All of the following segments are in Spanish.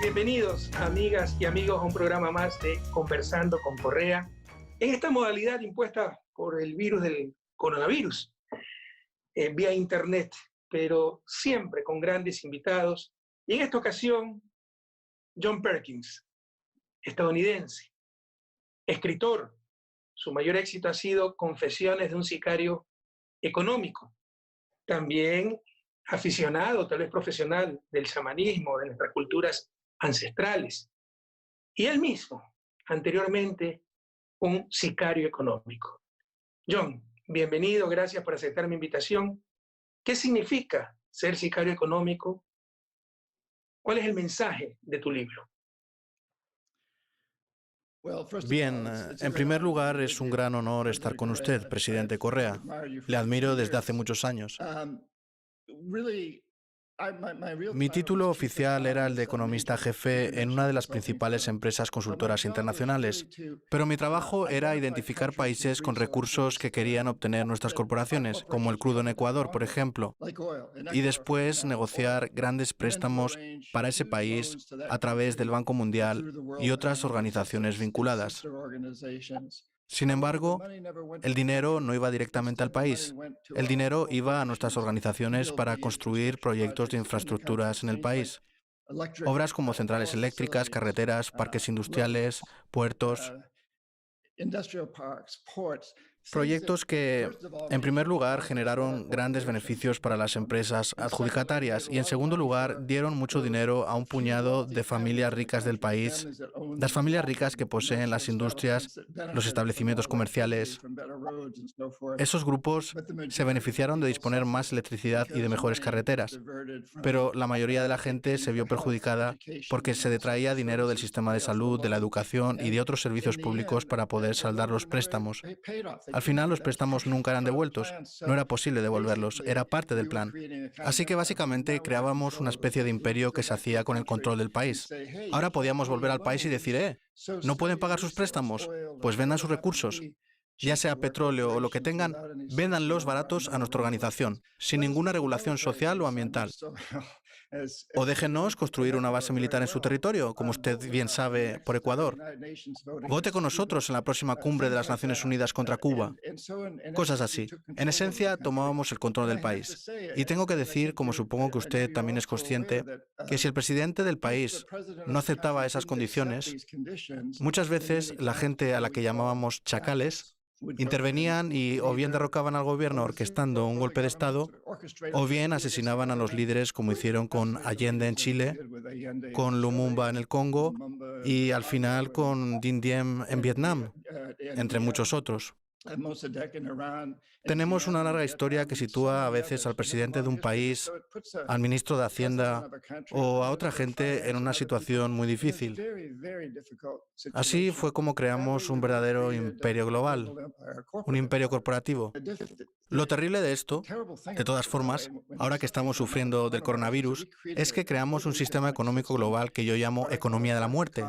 Bienvenidos, amigas y amigos, a un programa más de Conversando con Correa, en esta modalidad impuesta por el virus del coronavirus, vía internet, pero siempre con grandes invitados. Y en esta ocasión, John Perkins, estadounidense, escritor. Su mayor éxito ha sido Confesiones de un sicario económico. También aficionado, tal vez profesional, del chamanismo, de nuestras culturas ancestrales. Y él mismo, anteriormente, un sicario económico. John, bienvenido, gracias por aceptar mi invitación. ¿Qué significa ser sicario económico? ¿Cuál es el mensaje de tu libro? Bien, en primer lugar, es un gran honor estar con usted, presidente Correa. Le admiro desde hace muchos años. Mi título oficial era el de economista jefe en una de las principales empresas consultoras internacionales, pero mi trabajo era identificar países con recursos que querían obtener nuestras corporaciones, como el crudo en Ecuador, por ejemplo, y después negociar grandes préstamos para ese país a través del Banco Mundial y otras organizaciones vinculadas. Sin embargo, el dinero no iba directamente al país. El dinero iba a nuestras organizaciones para construir proyectos de infraestructuras en el país. Obras como centrales eléctricas, carreteras, parques industriales, puertos. Proyectos que, en primer lugar, generaron grandes beneficios para las empresas adjudicatarias y, en segundo lugar, dieron mucho dinero a un puñado de familias ricas del país, las familias ricas que poseen las industrias, los establecimientos comerciales. Esos grupos se beneficiaron de disponer más electricidad y de mejores carreteras, pero la mayoría de la gente se vio perjudicada porque se detraía dinero del sistema de salud, de la educación y de otros servicios públicos para poder saldar los préstamos. Al final, los préstamos nunca eran devueltos. No era posible devolverlos. Era parte del plan. Así que básicamente creábamos una especie de imperio que se hacía con el control del país. Ahora podíamos volver al país y decir, ¿no pueden pagar sus préstamos? Pues vendan sus recursos. Ya sea petróleo o lo que tengan, véndanlos baratos a nuestra organización, sin ninguna regulación social o ambiental. O déjenos construir una base militar en su territorio, como usted bien sabe, por Ecuador. Vote con nosotros en la próxima cumbre de las Naciones Unidas contra Cuba. Cosas así. En esencia, tomábamos el control del país. Y tengo que decir, como supongo que usted también es consciente, que si el presidente del país no aceptaba esas condiciones, muchas veces la gente a la que llamábamos chacales intervenían y o bien derrocaban al gobierno orquestando un golpe de Estado, o bien asesinaban a los líderes como hicieron con Allende en Chile, con Lumumba en el Congo y al final con Dinh Diem en Vietnam, entre muchos otros. Tenemos una larga historia que sitúa a veces al presidente de un país, al ministro de Hacienda o a otra gente en una situación muy difícil. Así fue como creamos un verdadero imperio global, un imperio corporativo. Lo terrible de esto, de todas formas, ahora que estamos sufriendo del coronavirus, es que creamos un sistema económico global que yo llamo economía de la muerte.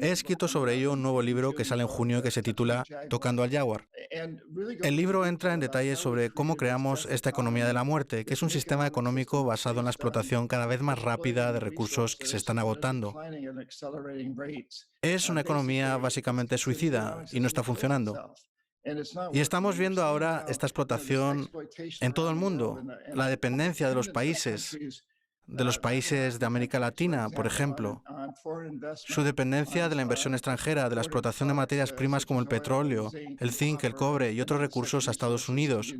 He escrito sobre ello un nuevo libro que sale en junio que se titula Tocando al Jaguar. El libro entra en detalles sobre cómo creamos esta economía de la muerte, que es un sistema económico basado en la explotación cada vez más rápida de recursos que se están agotando. Es una economía básicamente suicida y no está funcionando. Y estamos viendo ahora esta explotación en todo el mundo, la dependencia de los países de América Latina, por ejemplo, su dependencia de la inversión extranjera, de la explotación de materias primas como el petróleo, el zinc, el cobre y otros recursos a Estados Unidos,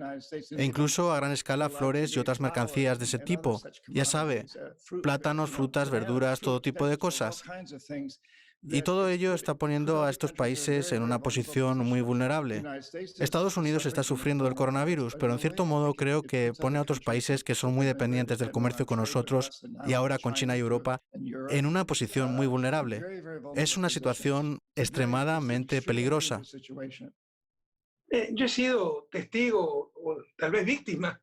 e incluso a gran escala flores y otras mercancías de ese tipo, ya sabe, plátanos, frutas, verduras, todo tipo de cosas. Y todo ello está poniendo a estos países en una posición muy vulnerable. Estados Unidos está sufriendo del coronavirus, pero en cierto modo creo que pone a otros países que son muy dependientes del comercio con nosotros y ahora con China y Europa en una posición muy vulnerable. Es una situación extremadamente peligrosa. Yo he sido testigo, o tal vez víctima,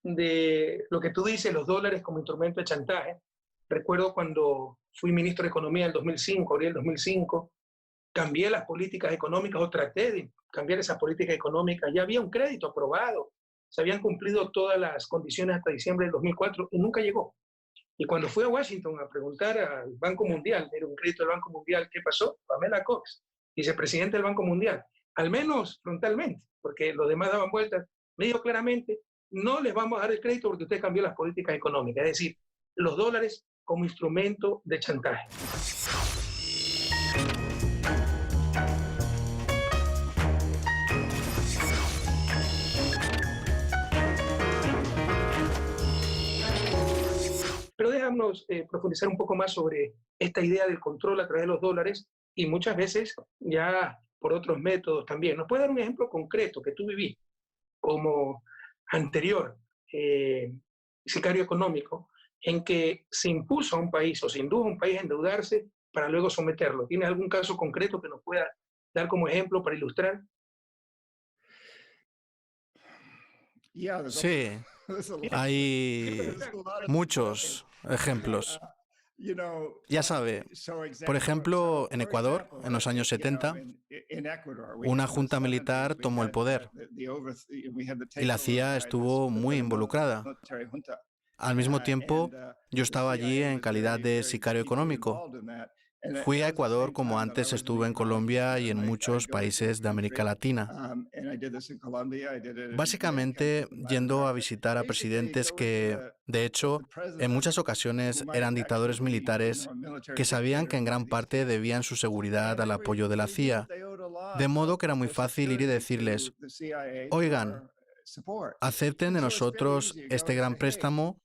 de lo que tú dices, los dólares como instrumento de chantaje. Recuerdo cuando fui ministro de Economía en el 2005, abril del 2005, cambié las políticas económicas o traté de cambiar esas políticas económicas. Ya había un crédito aprobado, se habían cumplido todas las condiciones hasta diciembre del 2004 y nunca llegó. Y cuando fui a Washington a preguntar al Banco Mundial, era un crédito del Banco Mundial, ¿qué pasó? Pamela Cox, vicepresidente del Banco Mundial, al menos frontalmente, porque los demás daban vueltas, me dijo claramente, no les vamos a dar el crédito porque usted cambió las políticas económicas, es decir, los dólares como instrumento de chantaje. Pero déjanos profundizar un poco más sobre esta idea del control a través de los dólares y muchas veces ya por otros métodos también. ¿Nos puede dar un ejemplo concreto que tú vivís como anterior sicario económico en que se impuso a un país o se indujo a un país a endeudarse para luego someterlo? ¿Tienes algún caso concreto que nos pueda dar como ejemplo para ilustrar? Sí, hay muchos ejemplos. Ya sabe, por ejemplo, en Ecuador, en los años 70, una junta militar tomó el poder y la CIA estuvo muy involucrada. Al mismo tiempo, yo estaba allí en calidad de sicario económico. Fui a Ecuador como antes estuve en Colombia y en muchos países de América Latina. Básicamente, yendo a visitar a presidentes que, de hecho, en muchas ocasiones eran dictadores militares que sabían que en gran parte debían su seguridad al apoyo de la CIA. De modo que era muy fácil ir y decirles, oigan, acepten de nosotros este gran préstamo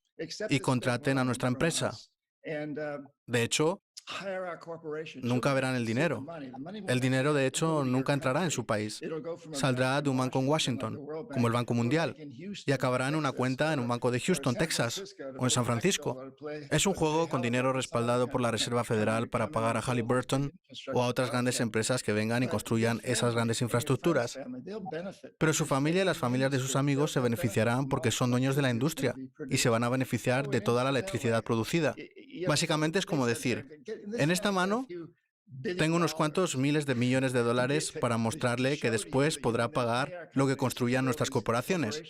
y contraten a nuestra empresa. De hecho, nunca verán el dinero. El dinero, de hecho, nunca entrará en su país. Saldrá de un banco en Washington, como el Banco Mundial, y acabará en una cuenta en un banco de Houston, Texas, o en San Francisco. Es un juego con dinero respaldado por la Reserva Federal para pagar a Halliburton o a otras grandes empresas que vengan y construyan esas grandes infraestructuras. Pero su familia y las familias de sus amigos se beneficiarán porque son dueños de la industria y se van a beneficiar de toda la electricidad producida. Básicamente es como decir, en esta mano tengo unos cuantos miles de millones de dólares para mostrarle que después podrá pagar lo que construyan nuestras corporaciones.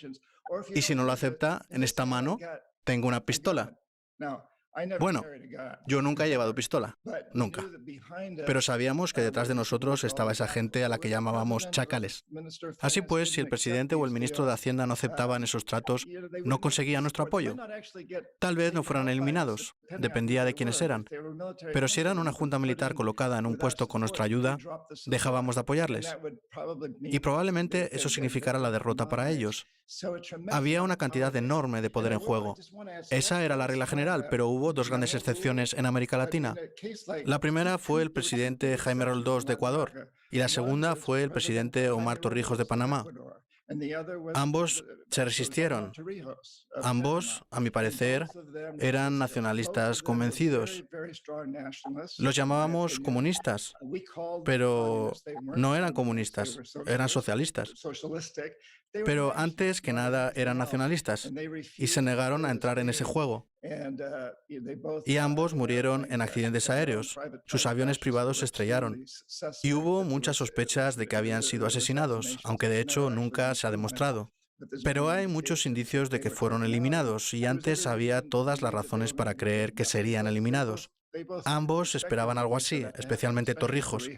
Y si no lo acepta, en esta mano tengo una pistola. Bueno, yo nunca he llevado pistola, nunca. Pero sabíamos que detrás de nosotros estaba esa gente a la que llamábamos chacales. Así pues, si el presidente o el ministro de Hacienda no aceptaban esos tratos, no conseguían nuestro apoyo. Tal vez no fueran eliminados, dependía de quiénes eran. Pero si eran una junta militar colocada en un puesto con nuestra ayuda, dejábamos de apoyarles. Y probablemente eso significara la derrota para ellos. Había una cantidad enorme de poder en juego. Esa era la regla general, pero hubo dos grandes excepciones en América Latina. La primera fue el presidente Jaime Roldós de Ecuador y la segunda fue el presidente Omar Torrijos de Panamá. Ambos se resistieron. Ambos, a mi parecer, eran nacionalistas convencidos. Los llamábamos comunistas, pero no eran comunistas, eran socialistas. Pero antes que nada eran nacionalistas y se negaron a entrar en ese juego. Y ambos murieron en accidentes aéreos. Sus aviones privados se estrellaron. Y hubo muchas sospechas de que habían sido asesinados, aunque de hecho nunca se ha demostrado. Pero hay muchos indicios de que fueron eliminados y antes había todas las razones para creer que serían eliminados. Ambos esperaban algo así, especialmente Torrijos.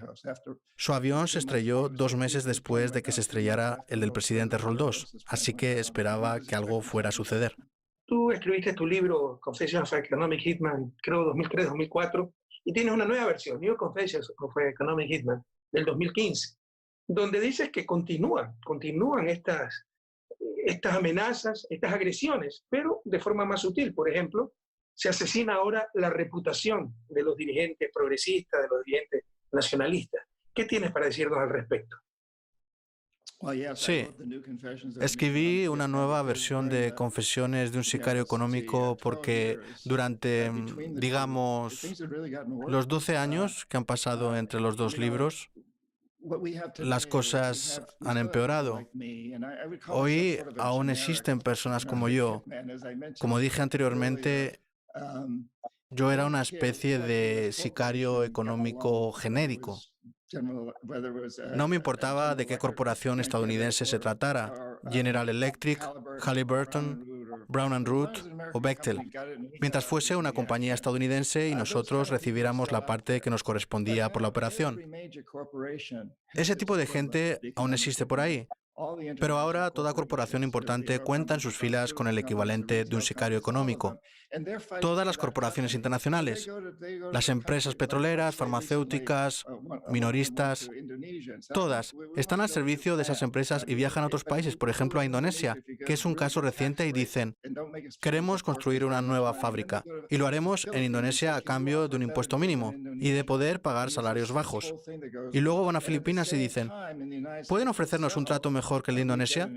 Su avión se estrelló 2 meses después de que se estrellara el del presidente Roldós, así que esperaba que algo fuera a suceder. Tú escribiste tu libro Confessions of a Economic Hitman, creo 2003-2004, y tienes una nueva versión, New Confessions of a Economic Hitman, del 2015, donde dices que continúan estas amenazas, estas agresiones, pero de forma más sutil. Por ejemplo, se asesina ahora la reputación de los dirigentes progresistas, de los dirigentes nacionalistas. ¿Qué tienes para decirnos al respecto? Sí, escribí una nueva versión de Confesiones de un sicario económico porque durante, digamos, los 12 años que han pasado entre los dos libros, las cosas han empeorado. Hoy aún existen personas como yo. Como dije anteriormente, yo era una especie de sicario económico genérico. No me importaba de qué corporación estadounidense se tratara, General Electric, Halliburton Brown Root o Bechtel, mientras fuese una compañía estadounidense y nosotros recibiéramos la parte que nos correspondía por la operación. Ese tipo de gente aún existe por ahí. Pero ahora toda corporación importante cuenta en sus filas con el equivalente de un sicario económico. Todas las corporaciones internacionales, las empresas petroleras, farmacéuticas, minoristas, todas están al servicio de esas empresas y viajan a otros países, por ejemplo a Indonesia, que es un caso reciente, y dicen: queremos construir una nueva fábrica y lo haremos en Indonesia a cambio de un impuesto mínimo y de poder pagar salarios bajos. Y luego van a Filipinas y dicen: ¿pueden ofrecernos un trato mejor que el de Indonesia?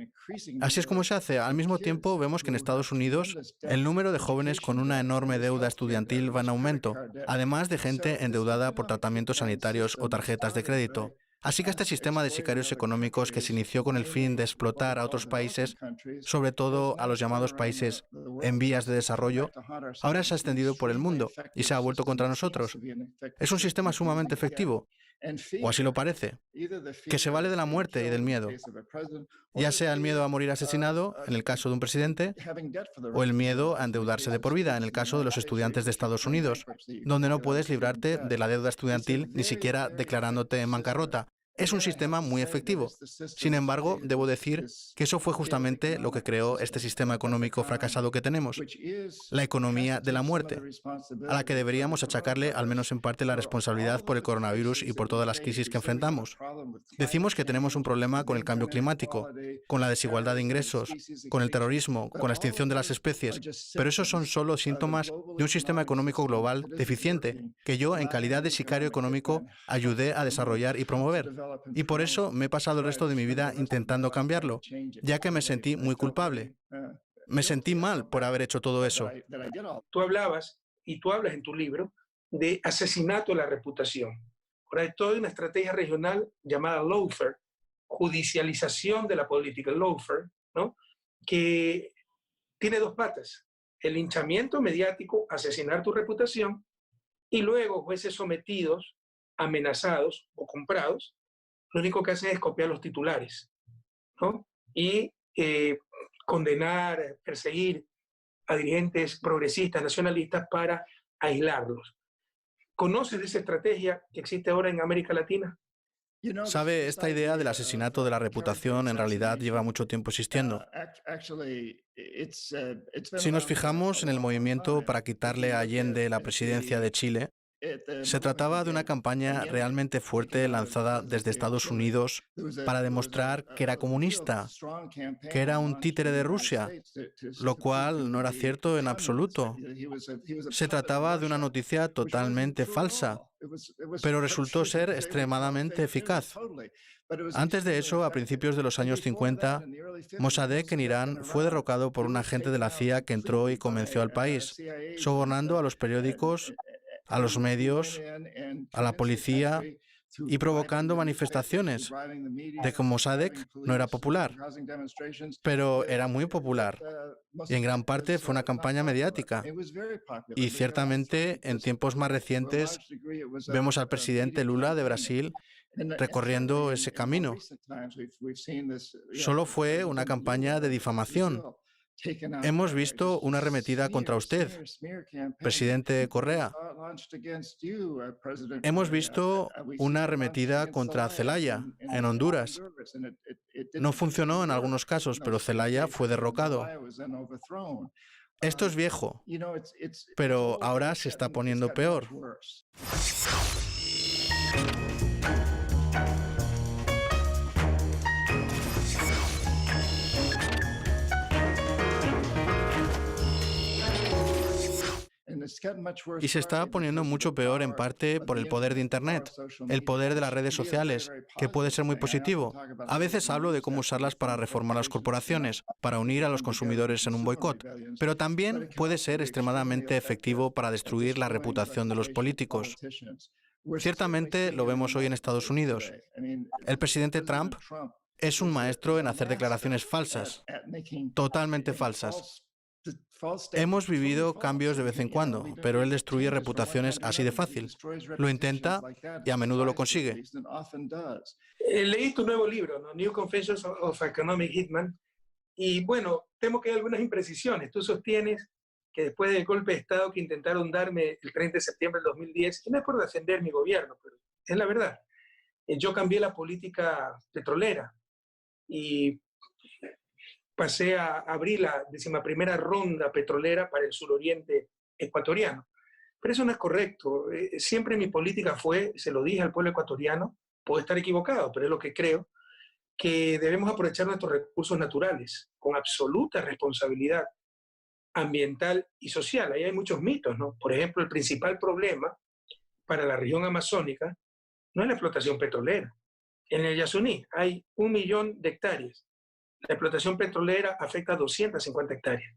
Así es como se hace. Al mismo tiempo, vemos que en Estados Unidos el número de jóvenes con una enorme deuda estudiantil va en aumento, además de gente endeudada por tratamientos sanitarios o tarjetas de crédito. Así que este sistema de sicarios económicos, que se inició con el fin de explotar a otros países, sobre todo a los llamados países en vías de desarrollo, ahora se ha extendido por el mundo y se ha vuelto contra nosotros. Es un sistema sumamente efectivo, o así lo parece, que se vale de la muerte y del miedo, ya sea el miedo a morir asesinado, en el caso de un presidente, o el miedo a endeudarse de por vida, en el caso de los estudiantes de Estados Unidos, donde no puedes librarte de la deuda estudiantil ni siquiera declarándote en bancarrota. Es un sistema muy efectivo. Sin embargo, debo decir que eso fue justamente lo que creó este sistema económico fracasado que tenemos, la economía de la muerte, a la que deberíamos achacarle al menos en parte la responsabilidad por el coronavirus y por todas las crisis que enfrentamos. Decimos que tenemos un problema con el cambio climático, con la desigualdad de ingresos, con el terrorismo, con la extinción de las especies, pero esos son solo síntomas de un sistema económico global deficiente que yo, en calidad de sicario económico, ayudé a desarrollar y promover. Y por eso me he pasado el resto de mi vida intentando cambiarlo, ya que me sentí muy culpable. Me sentí mal por haber hecho todo eso. Tú hablabas, y tú hablas en tu libro, de asesinato de la reputación. Ahora hay toda una estrategia regional llamada lawfare, judicialización de la política, lawfare, ¿no? Que tiene dos patas: el linchamiento mediático, asesinar tu reputación, y luego jueces sometidos, amenazados o comprados, lo único que hacen es copiar los titulares, ¿no? Y condenar, perseguir a dirigentes progresistas, nacionalistas, para aislarlos. ¿Conoces de esa estrategia que existe ahora en América Latina? Sabe, esta idea del asesinato de la reputación en realidad lleva mucho tiempo existiendo. Si nos fijamos en el movimiento para quitarle a Allende la presidencia de Chile, se trataba de una campaña realmente fuerte lanzada desde Estados Unidos para demostrar que era comunista, que era un títere de Rusia, lo cual no era cierto en absoluto. Se trataba de una noticia totalmente falsa, pero resultó ser extremadamente eficaz. Antes de eso, a principios de los años 50, Mossadegh en Irán fue derrocado por un agente de la CIA que entró y convenció al país, sobornando a los periódicos, a los medios, a la policía y provocando manifestaciones de que Mossadegh no era popular, pero era muy popular. Y en gran parte fue una campaña mediática. Y ciertamente en tiempos más recientes vemos al presidente Lula de Brasil recorriendo ese camino. Solo fue una campaña de difamación. Hemos visto una arremetida contra usted, presidente Correa. Hemos visto una arremetida contra Zelaya, en Honduras. No funcionó en algunos casos, pero Zelaya fue derrocado. Esto es viejo, pero ahora se está poniendo peor. Y se está poniendo mucho peor en parte por el poder de Internet, el poder de las redes sociales, que puede ser muy positivo. A veces hablo de cómo usarlas para reformar las corporaciones, para unir a los consumidores en un boicot, pero también puede ser extremadamente efectivo para destruir la reputación de los políticos. Ciertamente lo vemos hoy en Estados Unidos. El presidente Trump es un maestro en hacer declaraciones falsas, totalmente falsas. Hemos vivido cambios de vez en cuando, pero él destruye reputaciones así de fácil. Lo intenta y a menudo lo consigue. Leí tu nuevo libro, ¿no? New Confessions of Economic Hitman, Y bueno, temo que hay algunas imprecisiones. Tú sostienes que después del golpe de Estado que intentaron darme el 30 de septiembre del 2010, y no es por defender mi gobierno, pero es la verdad, yo cambié la política petrolera y pasé a abrir la 11ª ronda petrolera para el suroriente ecuatoriano. Pero eso no es correcto. Siempre mi política fue, se lo dije al pueblo ecuatoriano, puedo estar equivocado, pero es lo que creo, que debemos aprovechar nuestros recursos naturales con absoluta responsabilidad ambiental y social. Ahí hay muchos mitos, ¿no? Por ejemplo, el principal problema para la región amazónica no es la explotación petrolera. En el Yasuní hay 1.000.000 de hectáreas. La explotación petrolera afecta a 250 hectáreas.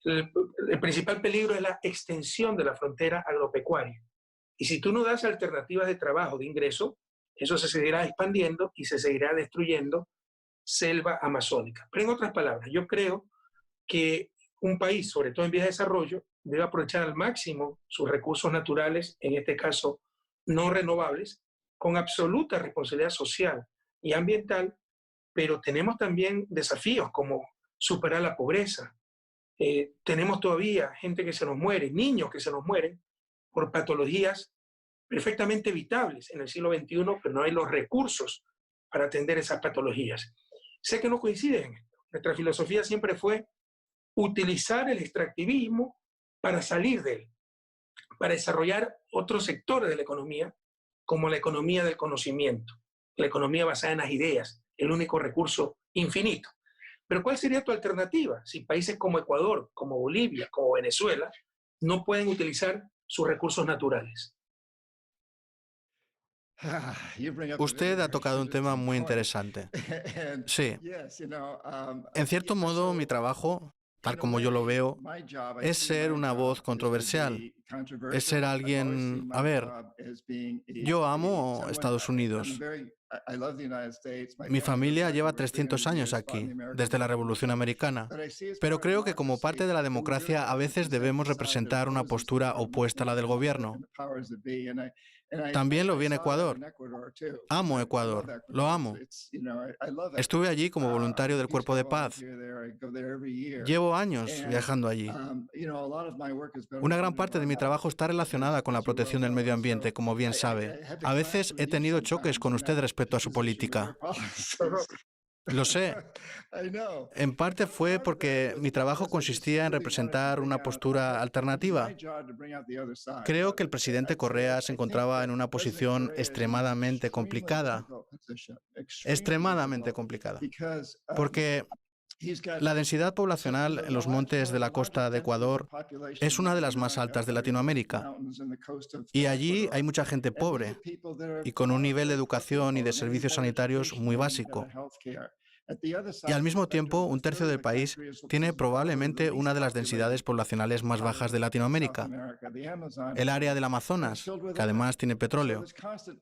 El principal peligro es la extensión de la frontera agropecuaria. Y si tú no das alternativas de trabajo, de ingreso, eso se seguirá expandiendo y se seguirá destruyendo selva amazónica. Pero en otras palabras, yo creo que un país, sobre todo en vías de desarrollo, debe aprovechar al máximo sus recursos naturales, en este caso no renovables, con absoluta responsabilidad social y ambiental, pero tenemos también desafíos como superar la pobreza. Tenemos todavía gente que se nos muere, niños que se nos mueren por patologías perfectamente evitables en el siglo XXI, pero no hay los recursos para atender esas patologías. Sé que no coinciden en esto. Nuestra filosofía siempre fue utilizar el extractivismo para salir de él, para desarrollar otros sectores de la economía, como la economía del conocimiento, la economía basada en las ideas, el único recurso infinito. Pero ¿cuál sería tu alternativa si países como Ecuador, como Bolivia, como Venezuela, no pueden utilizar sus recursos naturales? Usted ha tocado un tema muy interesante. Sí, en cierto modo mi trabajo, tal como yo lo veo, es ser una voz controversial. Es ser alguien... A ver, yo amo Estados Unidos. Mi familia lleva 300 años aquí, desde la Revolución Americana. Pero creo que como parte de la democracia a veces debemos representar una postura opuesta a la del gobierno. También lo vi en Ecuador. Amo Ecuador, lo amo. Estuve allí como voluntario del Cuerpo de Paz. Llevo años viajando allí. Una gran parte de mi trabajo está relacionada con la protección del medio ambiente, como bien sabe. A veces he tenido choques con usted respecto a su política. Lo sé. En parte fue porque mi trabajo consistía en representar una postura alternativa. Creo que el presidente Correa se encontraba en una posición extremadamente complicada. Extremadamente complicada. Porque la densidad poblacional en los montes de la costa de Ecuador es una de las más altas de Latinoamérica. Y allí hay mucha gente pobre y con un nivel de educación y de servicios sanitarios muy básico. Y al mismo tiempo, un tercio del país tiene probablemente una de las densidades poblacionales más bajas de Latinoamérica, el área del Amazonas, que además tiene petróleo.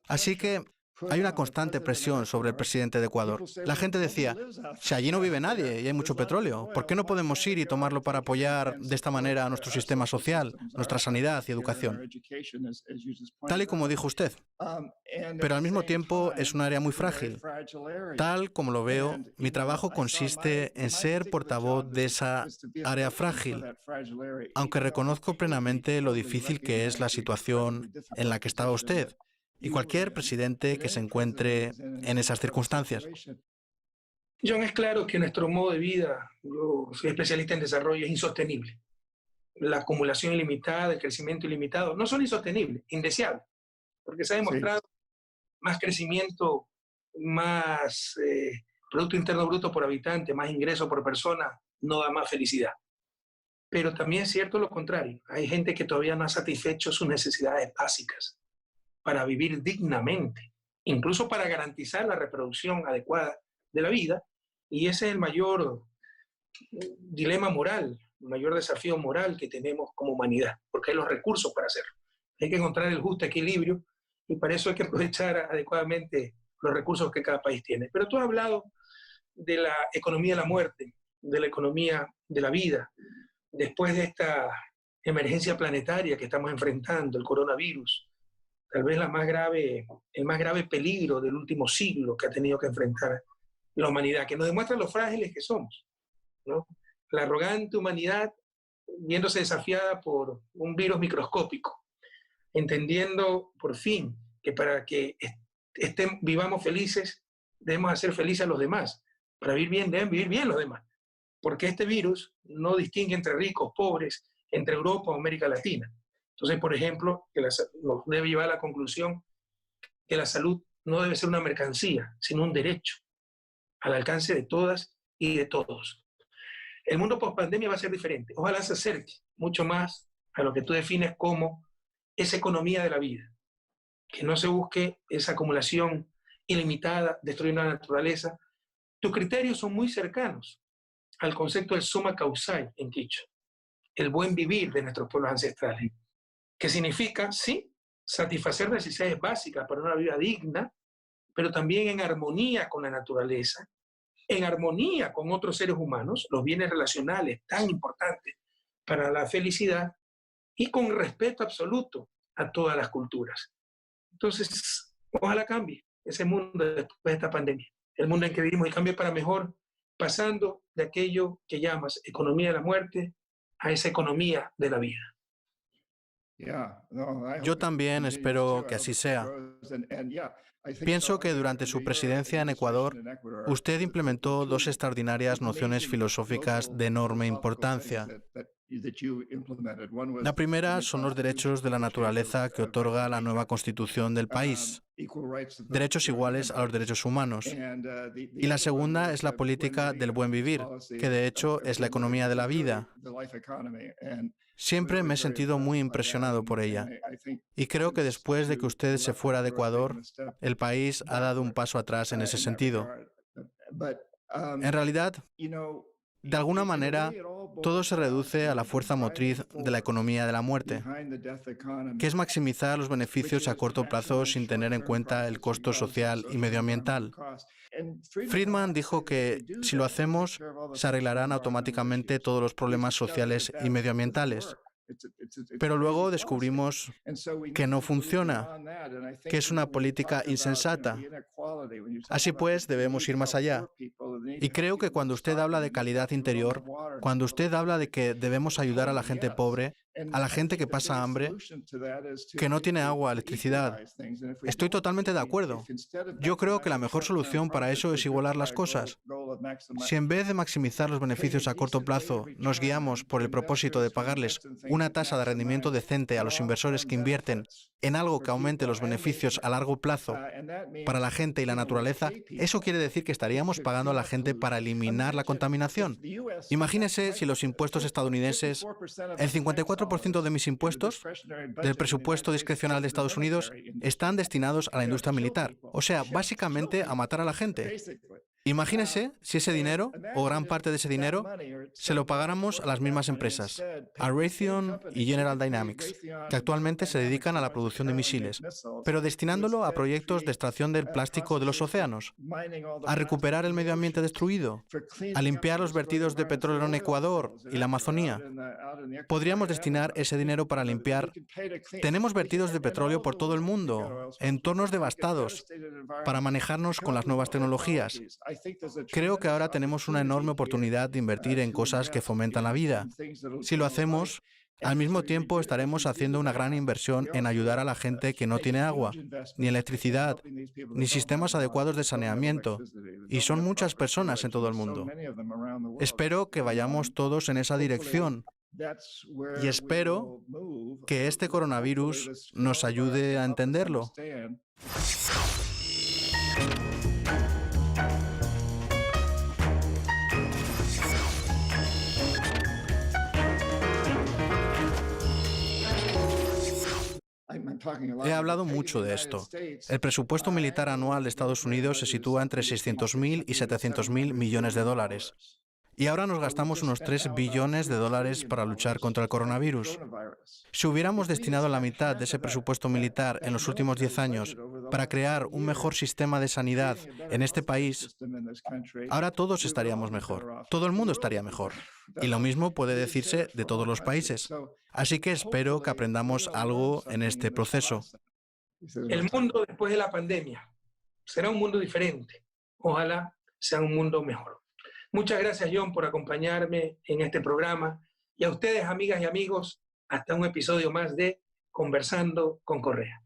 Así que hay una constante presión sobre el presidente de Ecuador. La gente decía, si allí no vive nadie y hay mucho petróleo, ¿por qué no podemos ir y tomarlo para apoyar de esta manera a nuestro sistema social, nuestra sanidad y educación? Tal y como dijo usted. Pero al mismo tiempo es un área muy frágil. Tal como lo veo, mi trabajo consiste en ser portavoz de esa área frágil, aunque reconozco plenamente lo difícil que es la situación en la que estaba usted y cualquier presidente que se encuentre en esas circunstancias. John, es claro que nuestro modo de vida, yo soy especialista en desarrollo, es insostenible. La acumulación ilimitada, el crecimiento ilimitado, no son insostenibles, indeseables, porque se ha demostrado más crecimiento, más Producto Interno Bruto por habitante, más ingreso por persona, no da más felicidad. Pero también es cierto lo contrario. Hay gente que todavía no ha satisfecho sus necesidades básicas para vivir dignamente, incluso para garantizar la reproducción adecuada de la vida, y ese es el mayor dilema moral, el mayor desafío moral que tenemos como humanidad, porque hay los recursos para hacerlo. Hay que encontrar el justo equilibrio y para eso hay que aprovechar adecuadamente los recursos que cada país tiene. Pero tú has hablado de la economía de la muerte, de la economía de la vida, después de esta emergencia planetaria que estamos enfrentando, el coronavirus, tal vez el más grave peligro del último siglo que ha tenido que enfrentar la humanidad, que nos demuestra lo frágiles que somos. ¿no? La arrogante humanidad viéndose desafiada por un virus microscópico, entendiendo por fin que para que vivamos felices debemos hacer felices a los demás. Para vivir bien deben vivir bien los demás, porque este virus no distingue entre ricos, pobres, entre Europa o América Latina. Entonces, por ejemplo, nos debe llevar a la conclusión que la salud no debe ser una mercancía, sino un derecho al alcance de todas y de todos. El mundo post-pandemia va a ser diferente. Ojalá se acerque mucho más a lo que tú defines como esa economía de la vida, que no se busque esa acumulación ilimitada, destruyendo la naturaleza. Tus criterios son muy cercanos al concepto del summa causae en quichua, el buen vivir de nuestros pueblos ancestrales, que significa, sí, satisfacer necesidades básicas para una vida digna, pero también en armonía con la naturaleza, en armonía con otros seres humanos, los bienes relacionales tan importantes para la felicidad, y con respeto absoluto a todas las culturas. Entonces, ojalá cambie ese mundo después de esta pandemia, el mundo en que vivimos, y cambie para mejor, pasando de aquello que llamas economía de la muerte a esa economía de la vida. Yo también espero que así sea. Pienso que durante su presidencia en Ecuador, usted implementó dos extraordinarias nociones filosóficas de enorme importancia. La primera son los derechos de la naturaleza que otorga la nueva constitución del país, derechos iguales a los derechos humanos. Y la segunda es la política del buen vivir, que de hecho es la economía de la vida. Siempre me he sentido muy impresionado por ella. Y creo que después de que usted se fuera de Ecuador, el país ha dado un paso atrás en ese sentido. En realidad, de alguna manera, todo se reduce a la fuerza motriz de la economía de la muerte, que es maximizar los beneficios a corto plazo sin tener en cuenta el costo social y medioambiental. Friedman dijo que si lo hacemos, se arreglarán automáticamente todos los problemas sociales y medioambientales. Pero luego descubrimos que no funciona, que es una política insensata. Así pues, debemos ir más allá. Y creo que cuando usted habla de calidad interior, cuando usted habla de que debemos ayudar a la gente pobre, a la gente que pasa hambre, que no tiene agua, electricidad, estoy totalmente de acuerdo. Yo creo que la mejor solución para eso es igualar las cosas. Si en vez de maximizar los beneficios a corto plazo, nos guiamos por el propósito de pagarles una tasa de rendimiento decente a los inversores que invierten en algo que aumente los beneficios a largo plazo para la gente y la naturaleza, eso quiere decir que estaríamos pagando a la gente para eliminar la contaminación. Imagínese si los impuestos estadounidenses, el 54% de mis impuestos, del presupuesto discrecional de Estados Unidos, están destinados a la industria militar. O sea, básicamente a matar a la gente. Imagínese si ese dinero, o gran parte de ese dinero, se lo pagáramos a las mismas empresas, a Raytheon y General Dynamics, que actualmente se dedican a la producción de misiles, pero destinándolo a proyectos de extracción del plástico de los océanos, a recuperar el medio ambiente destruido, a limpiar los vertidos de petróleo en Ecuador y la Amazonía. Podríamos destinar ese dinero para limpiar. Tenemos vertidos de petróleo por todo el mundo, entornos devastados, para manejarnos con las nuevas tecnologías. Creo que ahora tenemos una enorme oportunidad de invertir en cosas que fomentan la vida. Si lo hacemos, al mismo tiempo estaremos haciendo una gran inversión en ayudar a la gente que no tiene agua, ni electricidad, ni sistemas adecuados de saneamiento. Y son muchas personas en todo el mundo. Espero que vayamos todos en esa dirección. Y espero que este coronavirus nos ayude a entenderlo. He hablado mucho de esto. El presupuesto militar anual de Estados Unidos se sitúa entre 600.000 y 700.000 millones de dólares. Y ahora nos gastamos unos 3 billones de dólares para luchar contra el coronavirus. Si hubiéramos destinado la mitad de ese presupuesto militar en los últimos 10 años para crear un mejor sistema de sanidad en este país, ahora todos estaríamos mejor. Todo el mundo estaría mejor. Y lo mismo puede decirse de todos los países. Así que espero que aprendamos algo en este proceso. El mundo después de la pandemia será un mundo diferente. Ojalá sea un mundo mejor. Muchas gracias, John, por acompañarme en este programa. Y a ustedes, amigas y amigos, hasta un episodio más de Conversando con Correa.